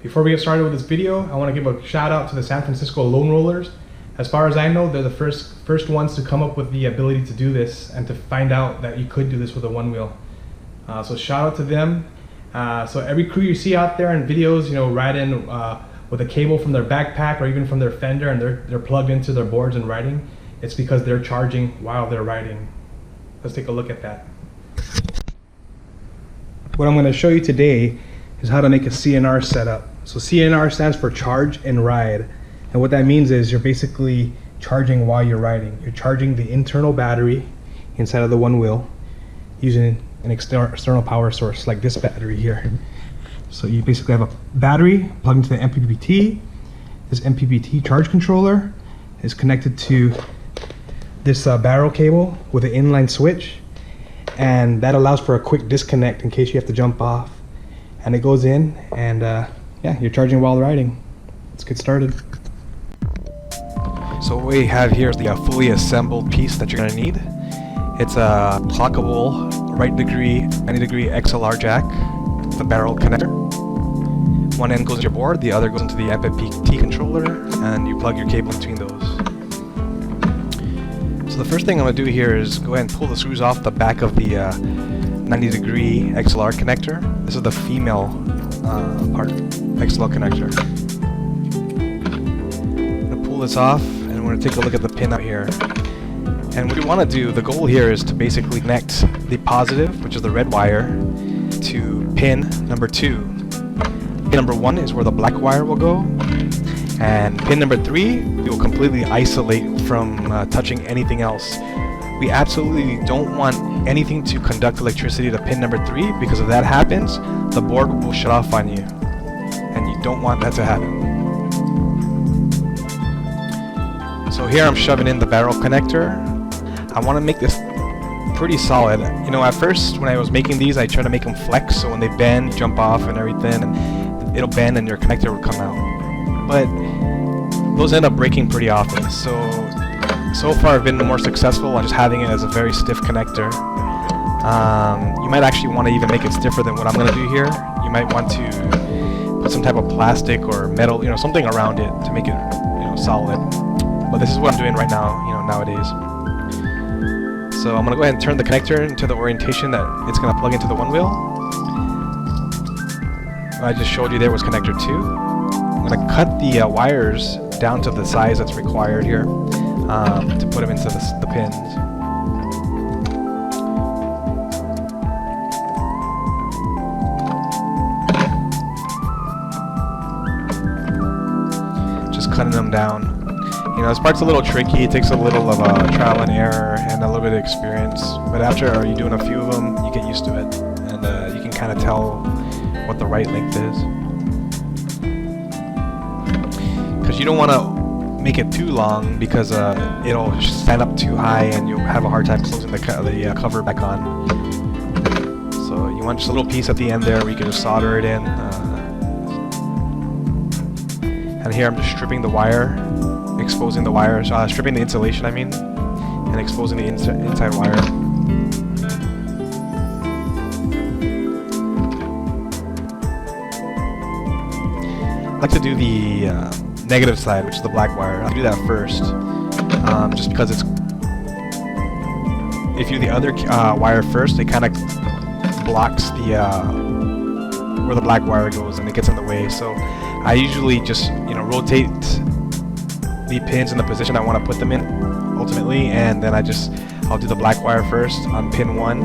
Before we get started with this video, I want to give a shout out to the San Francisco LoneRollers. As far as I know, they're the first ones to come up with the ability to do this and to find out that you could do this with a one wheel. So shout out to them. So every crew you see out there in videos, riding with a cable from their backpack or even from their fender, and they're plugged into their boards and riding, it's because they're charging while they're riding. Let's take a look at that. What I'm going to show you today is how to make a CNR setup. So CNR stands for charge and ride. And what that means is you're basically charging while you're riding. You're charging the internal battery inside of the one wheel using an external power source like this battery here. So you basically have a battery plugged into the MPPT. This MPPT charge controller is connected to this barrel cable with an inline switch, and that allows for a quick disconnect in case you have to jump off. And it goes in, and yeah, you're charging while riding. Let's get started. So what we have here is the fully assembled piece that you're going to need. It's a clockable right degree, 90 degree XLR jack with a barrel connector. One end goes to your board, the other goes into the MPPT controller, and you plug your cable between those. So the first thing I'm going to do here is go ahead and pull the screws off the back of the 90 degree XLR connector. This is the female part, XLR connector. I'm going to pull this off, and we're going to take a look at the pin out here. And what we want to do, the goal here is to basically connect the positive, which is the red wire, to pin number 2. Pin number 1 is where the black wire will go, and pin number 3 we will completely isolate from touching anything else. We absolutely don't want anything to conduct electricity to pin number 3, because if that happens, the board will shut off on you, and you don't want that to happen. So here I'm shoving in the barrel connector. I want to make this pretty solid. At first when I was making these, I tried to make them flex, so when they bend, jump off and everything, and it'll bend and your connector will come out. But those end up breaking pretty often. So far I've been more successful on just having it as a very stiff connector. You might actually want to even make it stiffer than what I'm going to do here. You might want to put some type of plastic or metal, something around it to make it, solid. But this is what I'm doing right now, nowadays. So I'm going to go ahead and turn the connector into the orientation that it's going to plug into the one wheel. I just showed you there was connector 2. I'm going to cut the wires down to the size that's required here to put them into the pins. Just cutting them down. This part's a little tricky. It takes a little of trial and error and a little bit of experience. But after you're doing a few of them, you get used to it, and you can kind of tell what the right length is. Because you don't want to make it too long, because it'll stand up too high and you'll have a hard time closing the cover back on. So you want just a little piece at the end there where you can just solder it in. And here I'm just stripping the wire, exposing the wire, stripping the insulation and exposing the inside wire. I like to do the negative side, which is the black wire. I'll do that first, just because if you do the other wire first, it kind of blocks where the black wire goes, and it gets in the way. So I usually just rotate the pins in the position I want to put them in ultimately, and then I'll do the black wire first on pin 1,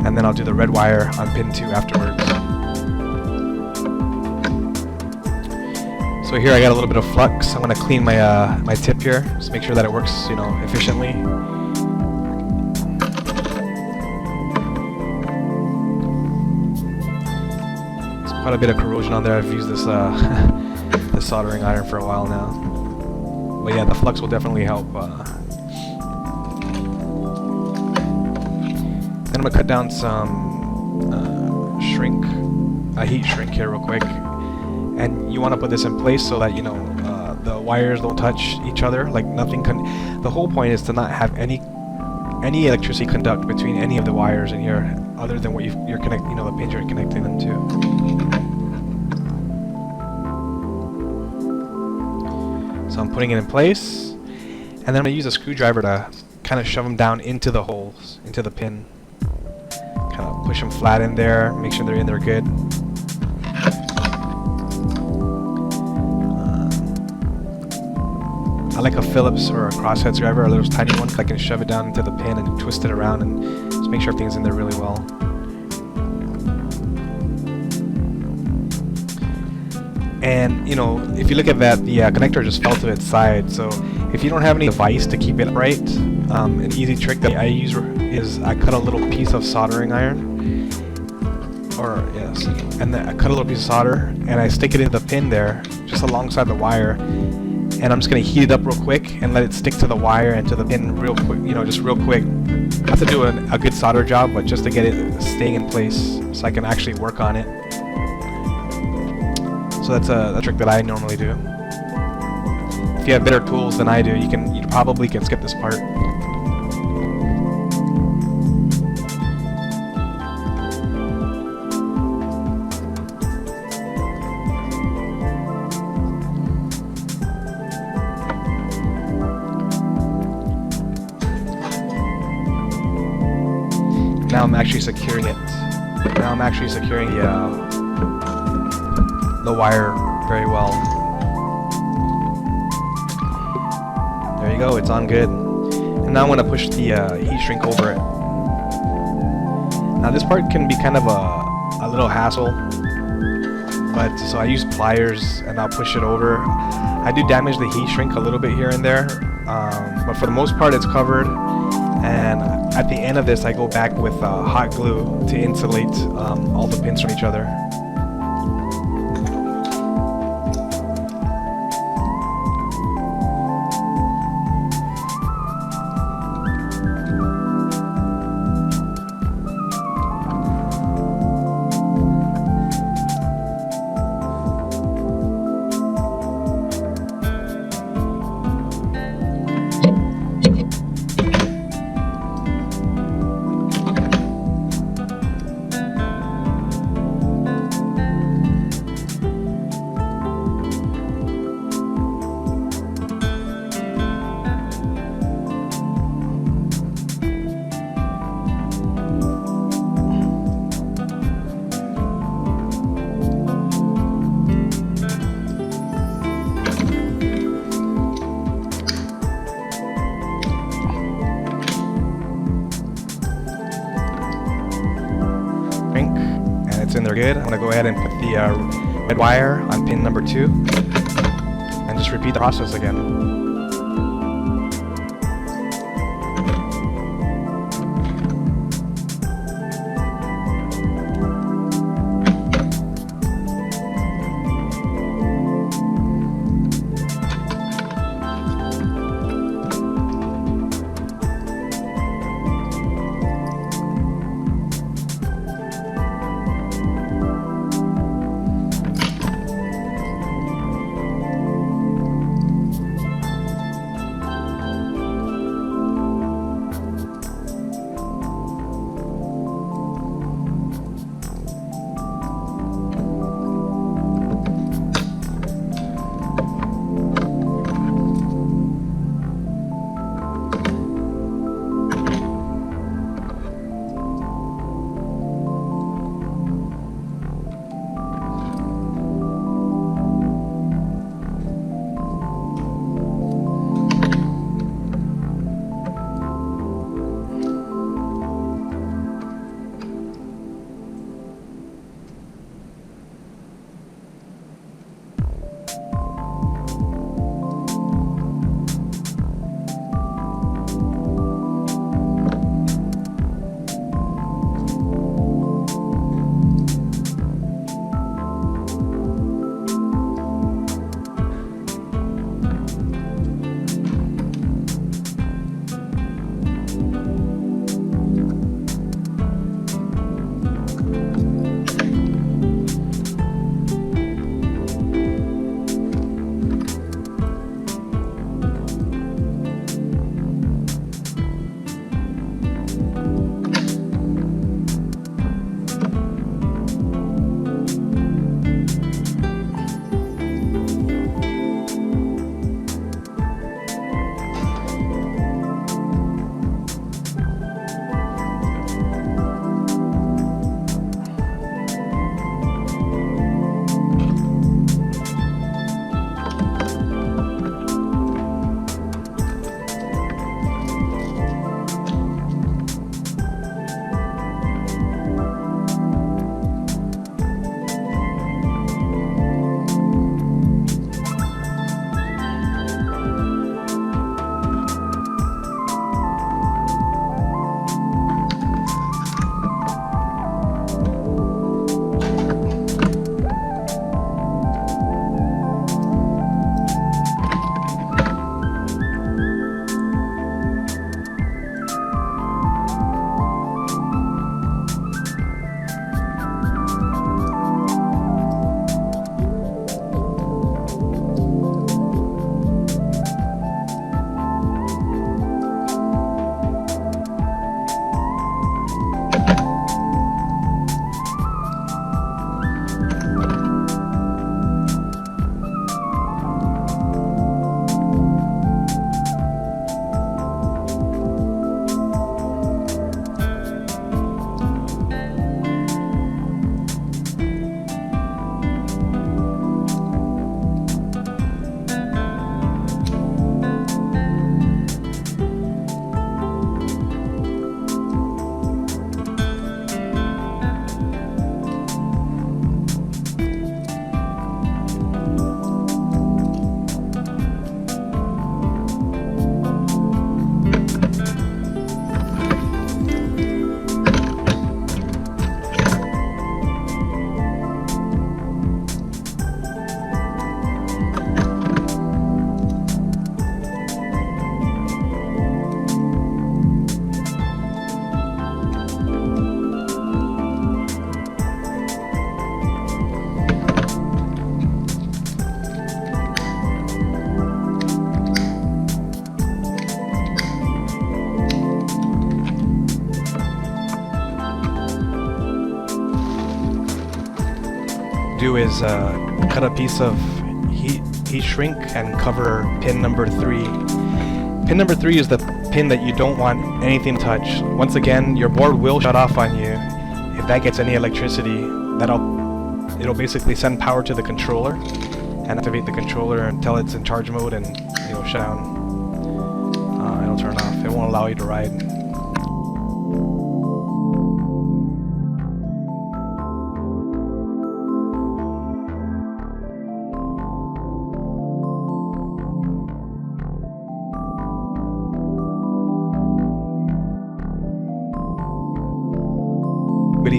and then I'll do the red wire on pin 2 afterwards. So here I got a little bit of flux. I'm going to clean my tip here, just make sure that it works efficiently. There's quite a bit of corrosion on there. I've used this this soldering iron for a while now. But yeah, the flux will definitely help. Then I'm going to cut down some heat shrink here real quick. And you want to put this in place so that the wires don't touch each other. Like nothing the whole point is to not have any electricity conduct between any of the wires in here, other than what you're connecting, the pins you're connecting them to. So I'm putting it in place, and then I'm gonna use a screwdriver to kind of shove them down into the holes, into the pin. Kind of push them flat in there, make sure they're in there good. I like a Phillips or a crosshead screwdriver, a little tiny one, I can shove it down into the pin and twist it around and just make sure everything's in there really well. And, you know, if you look at that, the connector just fell to its side. So if you don't have any device to keep it right, an easy trick that I use is I cut a little piece of soldering iron, and then I cut a little piece of solder and I stick it into the pin there, just alongside the wire. And I'm just going to heat it up real quick and let it stick to the wire and to the pin real quick, you know, just real quick. I have to do a good solder job, but just to get it staying in place so I can actually work on it. So that's a trick that I normally do. If you have better tools than I do, you probably can skip this part. Now I'm actually securing it. Now I'm actually securing the wire very well. There you go, it's on good. And now I'm going to push the heat shrink over it. Now this part can be kind of a little hassle, but so I use pliers and I'll push it over. I do damage the heat shrink a little bit here and there, but for the most part it's covered. And at the end of this, I go back with hot glue to insulate all the pins from each other. In there good. I'm going to go ahead and put the red wire on pin number 2 and just repeat the process again. is cut a piece of heat shrink and cover pin number 3. Pin number 3 is the pin that you don't want anything to touch. Once again, your board will shut off on you. If that gets any electricity, it'll basically send power to the controller and activate the controller until it's in charge mode, and it'll shut down. It'll turn off. It won't allow you to ride.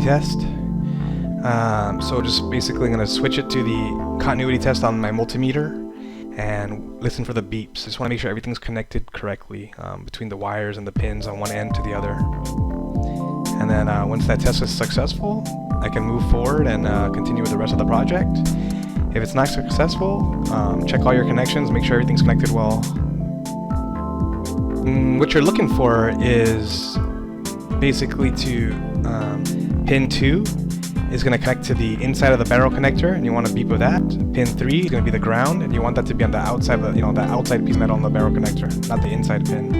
Test. So just basically going to switch it to the continuity test on my multimeter and listen for the beeps. Just want to make sure everything's connected correctly between the wires and the pins on one end to the other. And then once that test is successful, I can move forward and continue with the rest of the project. If it's not successful, check all your connections, make sure everything's connected well. What you're looking for is basically to pin 2 is going to connect to the inside of the barrel connector, and you want to beep with that. Pin 3 is going to be the ground, and you want that to be on the outside of the outside piece of metal on the barrel connector, not the inside pin.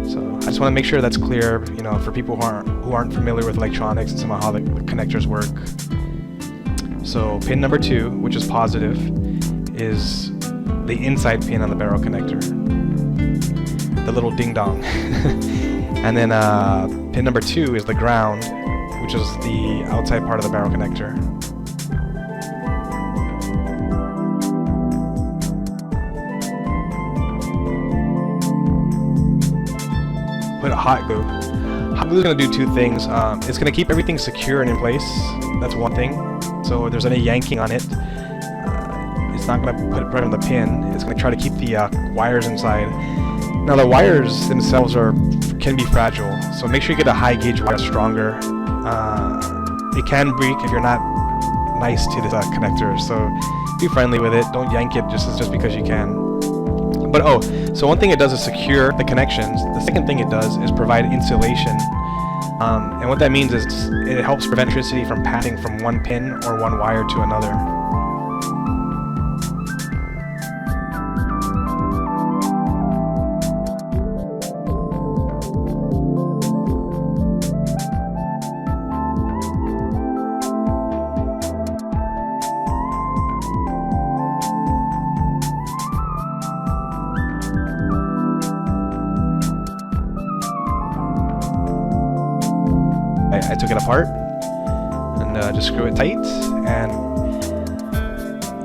So I just want to make sure that's clear, for people who aren't familiar with electronics and somehow how the connectors work. So pin number 2, which is positive, is the inside pin on the barrel connector, the little ding dong. And then pin number 2 is the ground, which is the outside part of the barrel connector. Put a hot glue. Hot glue is going to do 2 things. It's going to keep everything secure and in place. That's one thing. So if there's any yanking on it, it's not going to put it right on the pin. It's going to try to keep the wires inside. Now the wires themselves can be fragile, so make sure you get a high gauge wire stronger. It can break if you're not nice to the connector, so be friendly with it. Don't yank it just because you can. But so one thing it does is secure the connections. The second thing it does is provide insulation. And what that means is it helps prevent electricity from passing from one pin or one wire to another. I took it apart and just screw it tight and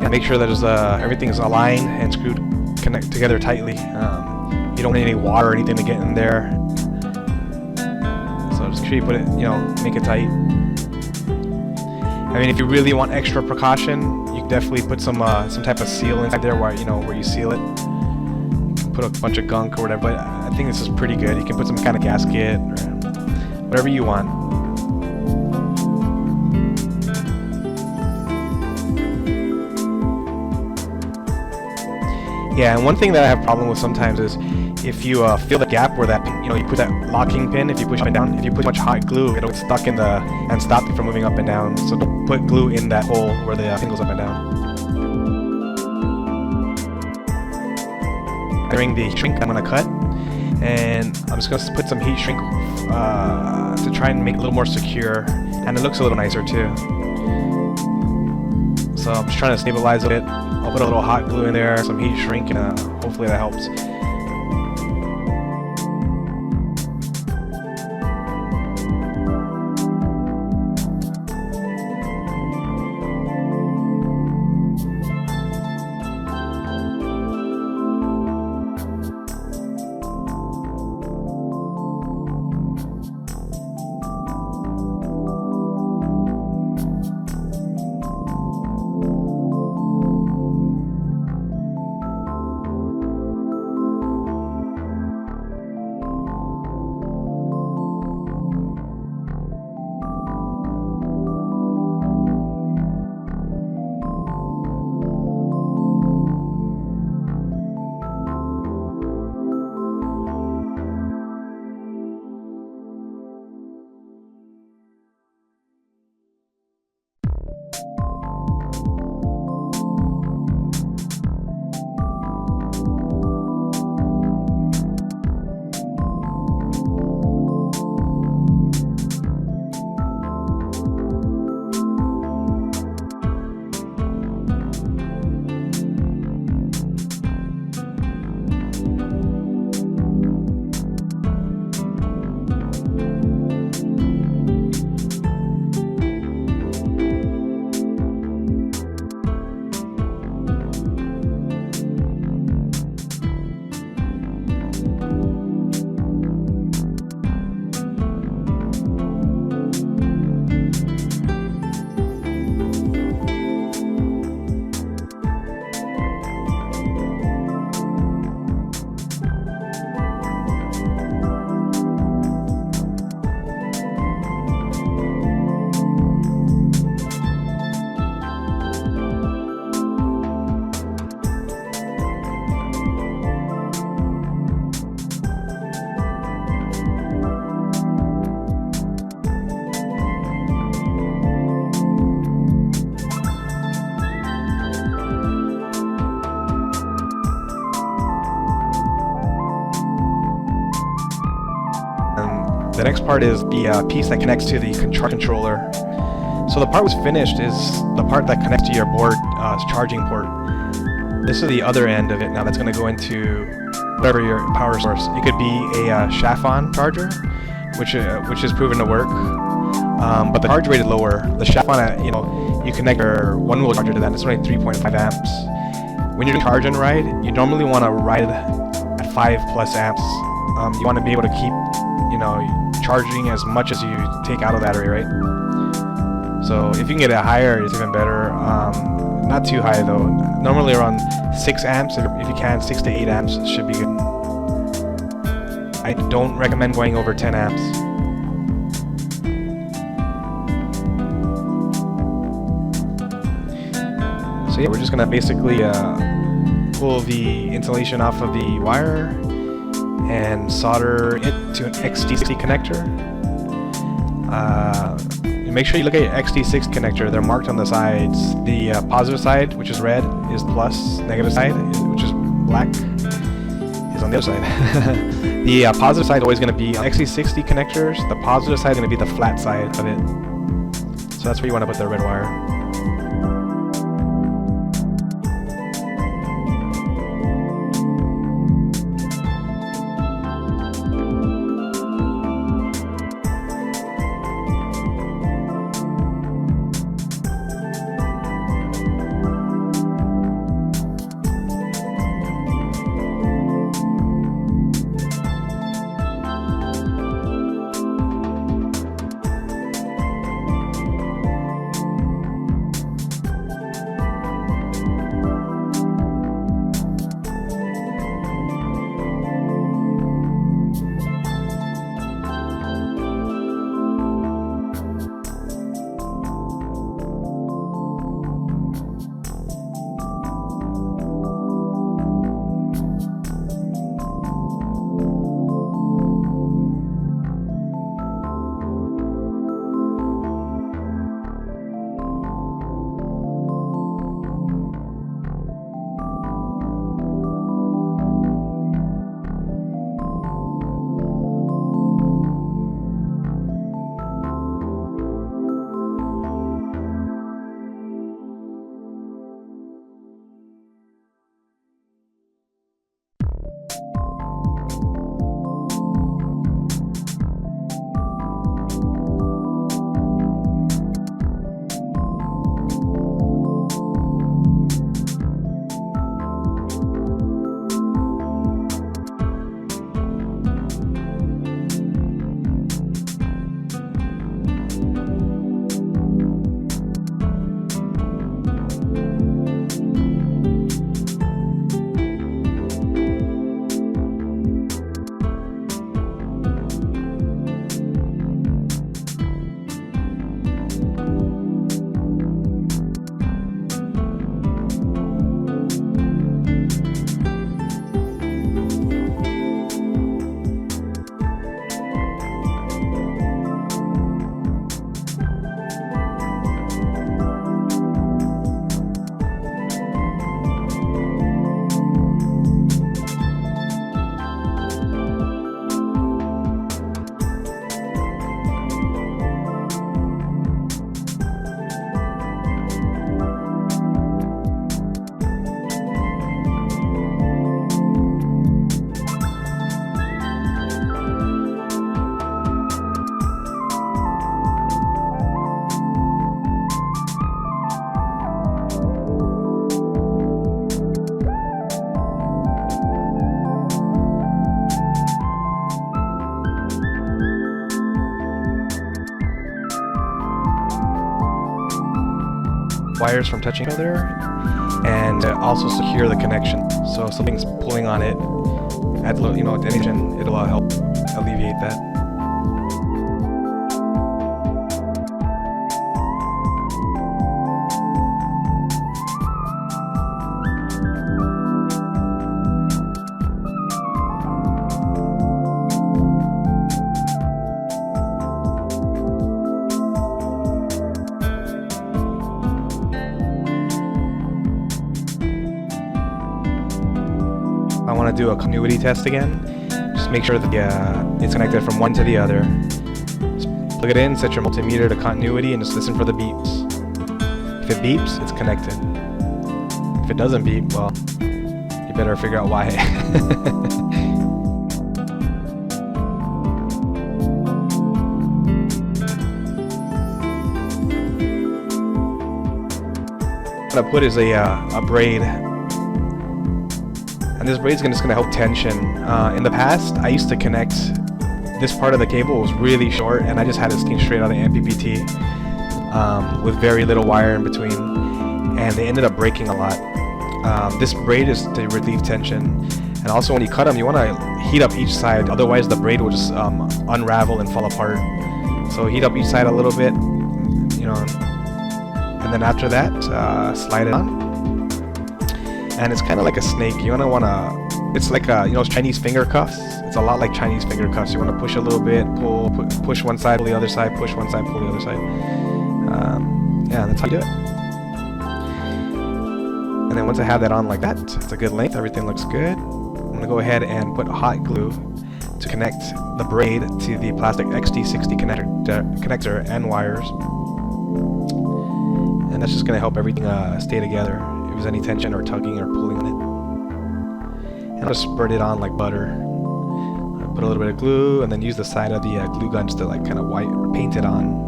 make sure that everything is aligned and connect together tightly. You don't need any water or anything to get in there, so just make sure you put it, make it tight. I mean, if you really want extra precaution, you can definitely put some type of seal inside there where you seal it. You can put a bunch of gunk or whatever, but I think this is pretty good. You can put some kind of gasket or whatever you want. Yeah, and one thing that I have a problem with sometimes is if you feel the gap where that pin, you put that locking pin, if you push up and down, if you put much hot glue, it'll get stuck in and stop you from moving up and down. So don't put glue in that hole where the pin goes up and down. During the shrink, I'm gonna cut, and I'm just gonna put some heat shrink to try and make it a little more secure, and it looks a little nicer too. So I'm just trying to stabilize it. I'll put a little hot glue in there, some heat shrink, and hopefully that helps. The next part is the piece that connects to the controller. So the part was finished is the part that connects to your board charging port. This is the other end of it now that's going to go into whatever your power source. It could be a Chafon charger, which is proven to work, but the charge rate is lower. The Chafon, you connect your Onewheel charger to that, and it's only 3.5 amps. When you're doing charge and ride, you normally want to ride at 5+ amps. You want to be able to keep, charging as much as you take out of the battery, right? So if you can get it higher, it's even better. Not too high though. Normally around 6 amps, if you can, 6 to 8 amps should be good. I don't recommend going over 10 amps. So yeah, we're just gonna basically pull the insulation off of the wire and solder it to an XT60 connector. Make sure you look at your XT6 connector. They're marked on the sides. The positive side, which is red, is plus. Negative side, which is black, is on the other side. The positive side is always going to be on XT60 connectors. The positive side is going to be the flat side of it. So that's where you want to put the red wire. wires from touching each other, and also secure the connection. So if something's pulling on it, add tension, it'll help alleviate that. I want to do a continuity test again. Just Just make sure that it's connected from one to the other. Just plug it in, set your multimeter to continuity, and just listen for the beeps. If it beeps, it's connected. If it doesn't beep, well, you better figure out why. What I put is a braid, and this braid is just going to help tension. In the past, I used to connect this part of the cable was really short, and I just had it sticking straight out of the MPPT with very little wire in between, and they ended up breaking a lot. This braid is to relieve tension, and also when you cut them, you want to heat up each side, otherwise the braid will just unravel and fall apart. So heat up each side a little bit, and then after that, slide it on. And it's kind of like a snake. It's like Chinese finger cuffs. It's a lot like Chinese finger cuffs. You want to push a little bit, push one side, pull the other side, push one side, pull the other side. Yeah, that's how you do it. And then once I have that on like that, it's a good length, everything looks good. I'm going to go ahead and put hot glue to connect the braid to the plastic XT60 connector and wires. And that's just going to help everything stay together if there's any tension or tugging or pulling on it. And I'll just spread it on like butter. I'll put a little bit of glue and then use the side of the glue gun just to like kind of paint it on.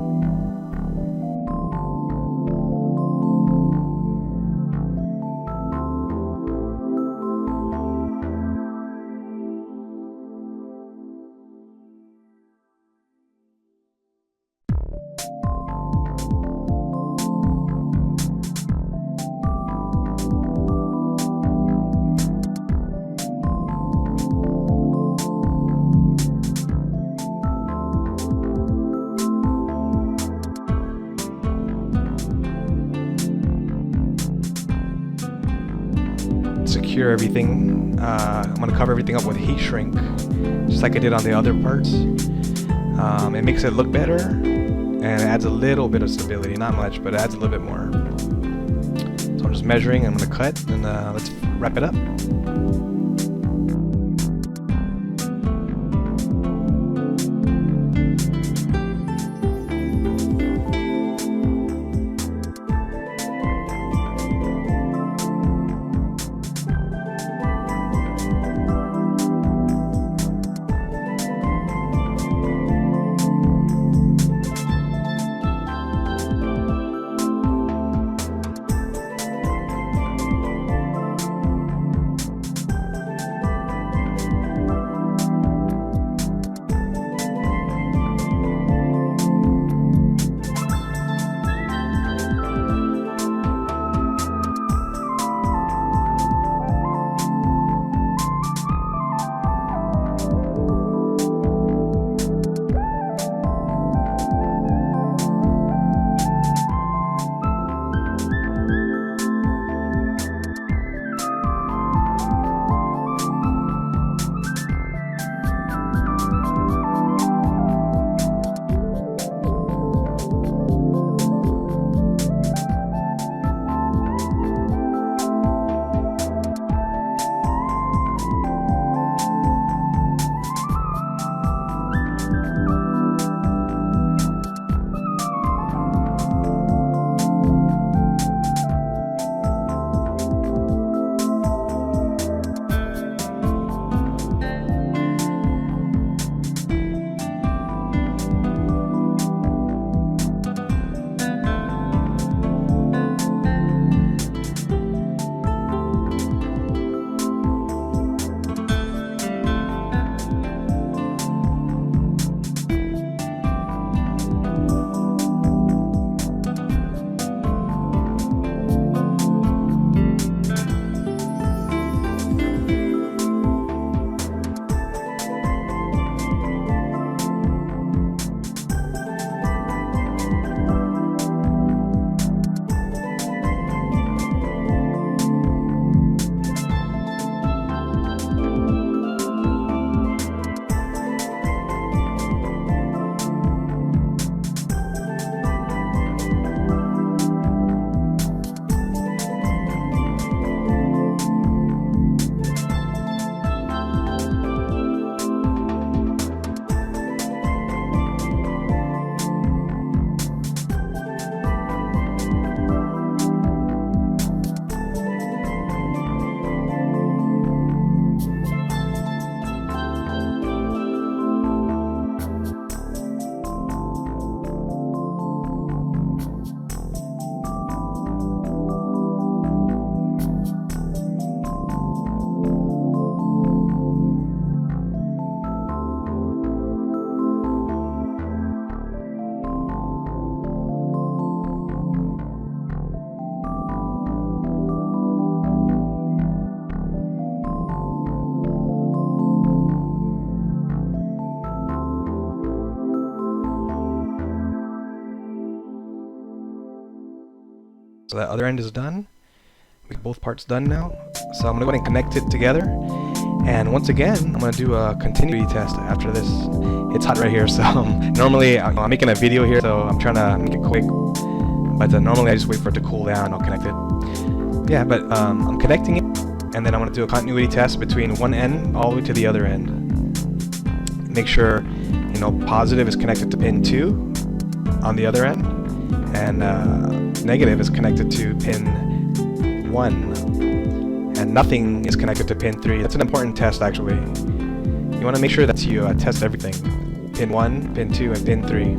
Secure everything. I'm going to cover everything up with heat shrink, just like I did on the other parts. It makes it look better, and it adds a little bit of stability. Not much, but it adds a little bit more. So I'm just measuring. I'm going to cut, and let's wrap it up. So that other end is done. We got both parts done now. So I'm gonna go ahead and connect it together. And once again, I'm gonna do a continuity test after this. It's hot right here, so normally I'm making a video here, so I'm trying to make it quick. But normally I just wait for it to cool down and I'll connect it. Yeah, but I'm connecting it, and then I'm gonna do a continuity test between one end all the way to the other end. Make sure, you know, positive is connected to pin 2 on the other end, and negative is connected to pin 1. And nothing is connected to pin 3. That's an important test, actually. You want to make sure that you test everything. Pin 1, pin 2, and pin 3.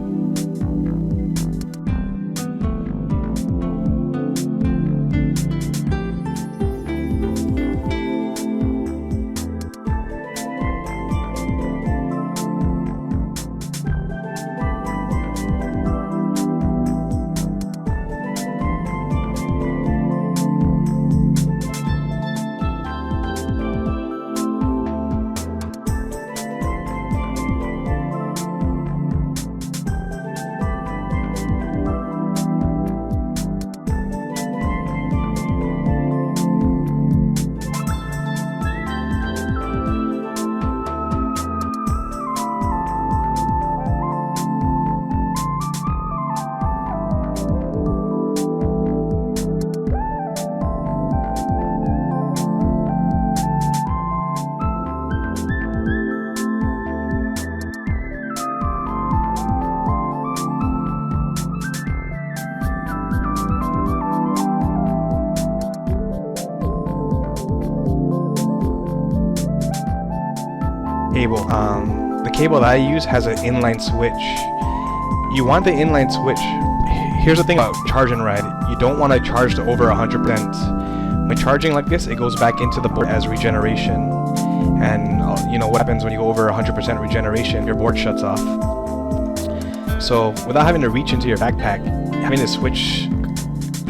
Cable. The cable that I use has an inline switch. You want the inline switch. Here's the thing about charge and ride. You don't want to charge to over 100%. When charging like this, it goes back into the board as regeneration. And you know what happens when you go over 100% regeneration? Your board shuts off. So without having to reach into your backpack, having the switch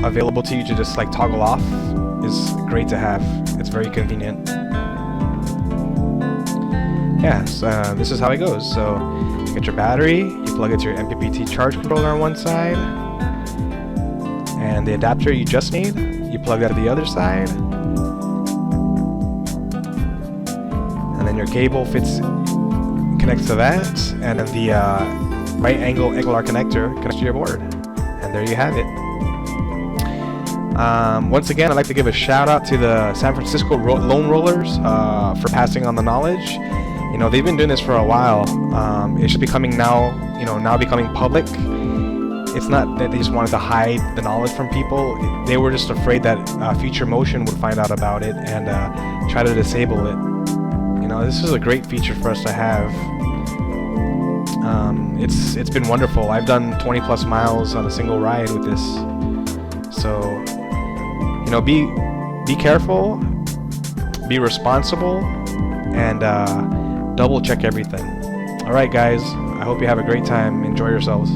available to you to just like toggle off is great to have. It's very convenient. Yeah, so this is how it goes. So you get your battery, you plug it to your MPPT charge controller on one side, and the adapter you just made, you plug that to the other side, and then your cable connects to that, and then the right angle XLR connector connects to your board, and there you have it. Once again, I'd like to give a shout out to the San Francisco LoneRollers for passing on the knowledge. You know, they've been doing this for a while. It's just becoming now becoming public. It's not that they just wanted to hide the knowledge from people. They were just afraid that Future Motion would find out about it and try to disable it. You know, this is a great feature for us to have. It's been wonderful. I've done 20 plus miles on a single ride with this. So, you know, be careful, be responsible, and double check everything. Alright guys, I hope you have a great time. Enjoy yourselves.